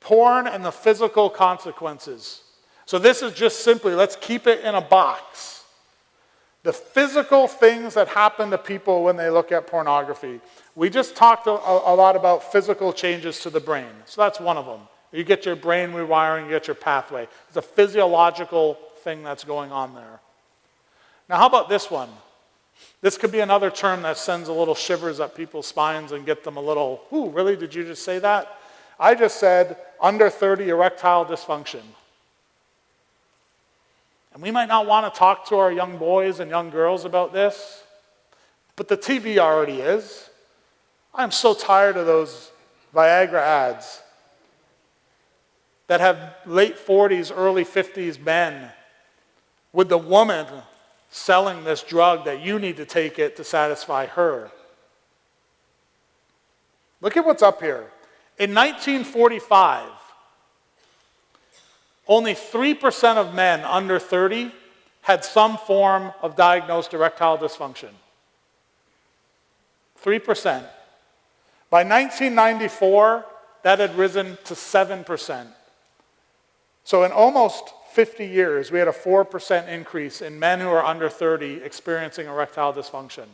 Porn and the physical consequences. So this is just simply, let's keep it in a box. The physical things that happen to people when they look at pornography. We just talked a lot about physical changes to the brain. So that's one of them. You get your brain rewiring, you get your pathway. It's a physiological thing that's going on there. Now how about this one? This could be another term that sends a little shivers up people's spines and get them a little, ooh, really, did you just say that? I just said under 30 erectile dysfunction. And we might not want to talk to our young boys and young girls about this, but the TV already is. I'm so tired of those Viagra ads that have late 40s, early 50s men with the woman selling this drug that you need to take it to satisfy her. Look at what's up here. In 1945, only 3% of men under 30 had some form of diagnosed erectile dysfunction. 3%. By 1994, that had risen to 7%. So in almost 50 years, we had a 4% increase in men who are under 30 experiencing erectile dysfunction.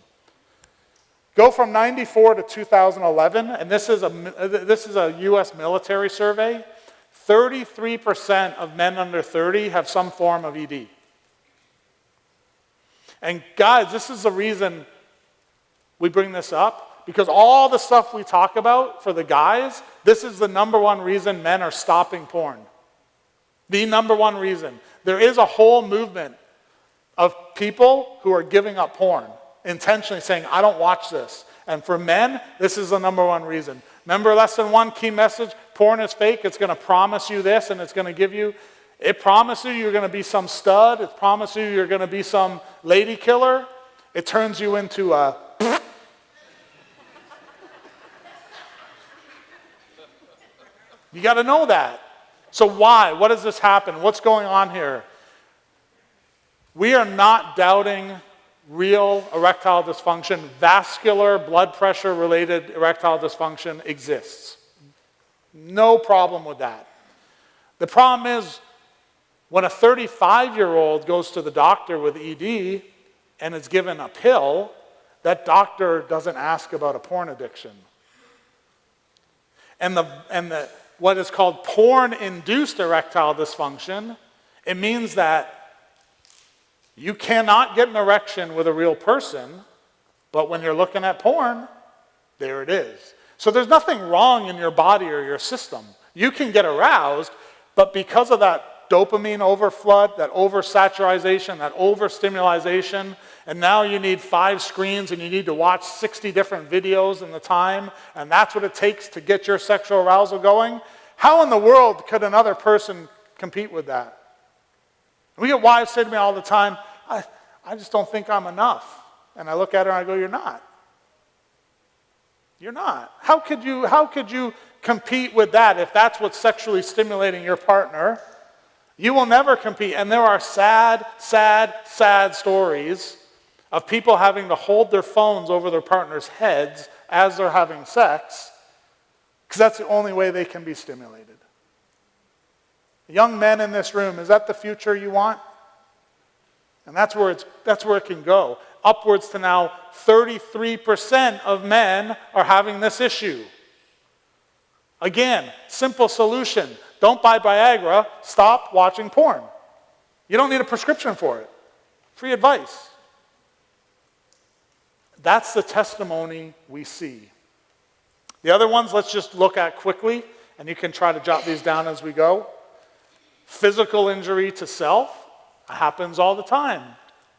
Go from 94 to 2011, and this is a US military survey. 33% of men under 30 have some form of ED. And guys, this is the reason we bring this up, because all the stuff we talk about for the guys, this is the number one reason men are stopping porn. The number one reason. There is a whole movement of people who are giving up porn, intentionally saying, I don't watch this. And for men, this is the number one reason. Remember lesson 1, key message, porn is fake. It's going to promise you this, and it's going to give you, it promises you you're going to be some stud. It promises you you're going to be some lady killer. It turns you into a... You got to know that. So why? What does this happen? What's going on here? We are not doubting real erectile dysfunction. Vascular blood pressure related erectile dysfunction exists. No problem with that. The problem is when a 35-year-old goes to the doctor with ED and is given a pill, that doctor doesn't ask about a porn addiction. And what is called porn-induced erectile dysfunction, it means that you cannot get an erection with a real person, but when you're looking at porn, there it is. So there's nothing wrong in your body or your system. You can get aroused, but because of that dopamine overflood, that oversaturation, that overstimulation, and now you need 5 screens and you need to watch 60 different videos in the time, and that's what it takes to get your sexual arousal going. How in the world could another person compete with that? We get wives say to me all the time, I just don't think I'm enough. And I look at her and I go, you're not. You're not. How could you compete with that if that's what's sexually stimulating your partner? You will never compete. And there are sad, sad, sad stories of people having to hold their phones over their partner's heads as they're having sex, because that's the only way they can be stimulated. Young men in this room, is that the future you want? And that's where it can go. Upwards to now 33% of men are having this issue. Again, simple solution. Don't buy Viagra, stop watching porn. You don't need a prescription for it. Free advice. That's the testimony we see. The other ones, let's just look at quickly, and you can try to jot these down as we go. Physical injury to self happens all the time,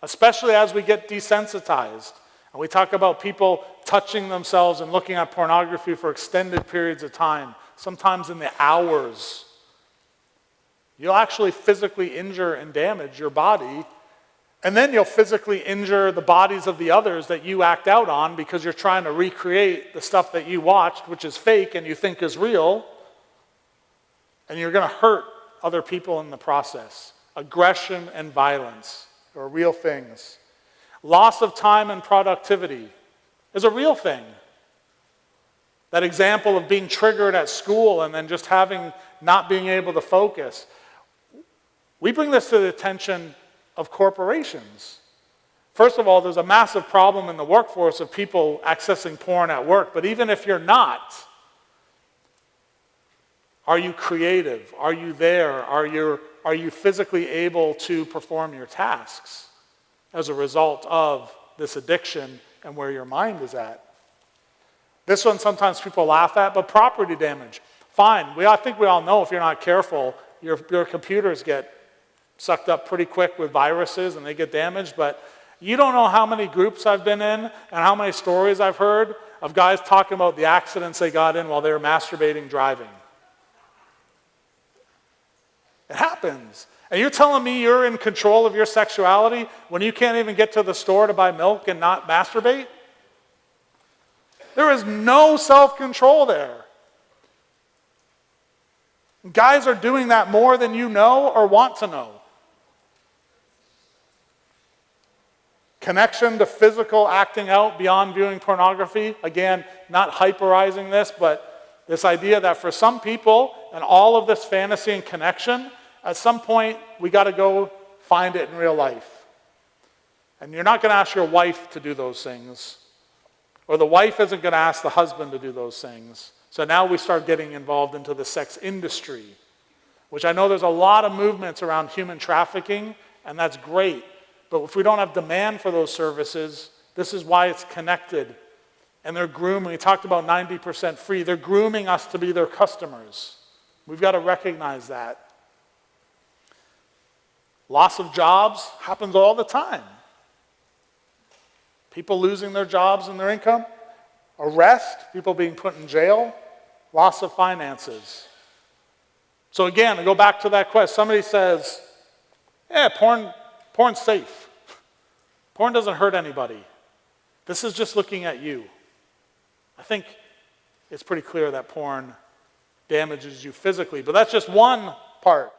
especially as we get desensitized. And we talk about people touching themselves and looking at pornography for extended periods of time, sometimes in the hours. You'll actually physically injure and damage your body, and then you'll physically injure the bodies of the others that you act out on because you're trying to recreate the stuff that you watched, which is fake and you think is real, and you're going to hurt other people in the process. Aggression and violence are real things. Loss of time and productivity is a real thing That example of being triggered at school and then just not being able to focus. We bring this to the attention of corporations. First of all, there's a massive problem in the workforce of people accessing porn at work. But even if you're not, are you creative? Are you there? Are you physically able to perform your tasks as a result of this addiction and where your mind is at? This one sometimes people laugh at, but property damage. Fine. I think we all know if you're not careful, your computers get sucked up pretty quick with viruses and they get damaged, but you don't know how many groups I've been in and how many stories I've heard of guys talking about the accidents they got in while they were masturbating driving. It happens. And you're telling me you're in control of your sexuality when you can't even get to the store to buy milk and not masturbate? There is no self-control there. Guys are doing that more than you know or want to know. Connection to physical acting out beyond viewing pornography. Again, not hyperizing this, but this idea that for some people, and all of this fantasy and connection, at some point, we got to go find it in real life. And you're not going to ask your wife to do those things. Or the wife isn't going to ask the husband to do those things. So now we start getting involved into the sex industry, which I know there's a lot of movements around human trafficking, and that's great. But if we don't have demand for those services, this is why it's connected. And they're grooming. We talked about 90% free. They're grooming us to be their customers. We've got to recognize that. Loss of jobs happens all the time. People losing their jobs and their income. Arrest, people being put in jail. Loss of finances. So again, I go back to that question. Somebody says, yeah, porn's safe. Porn doesn't hurt anybody. This is just looking at you. I think it's pretty clear that porn damages you physically, but that's just one part.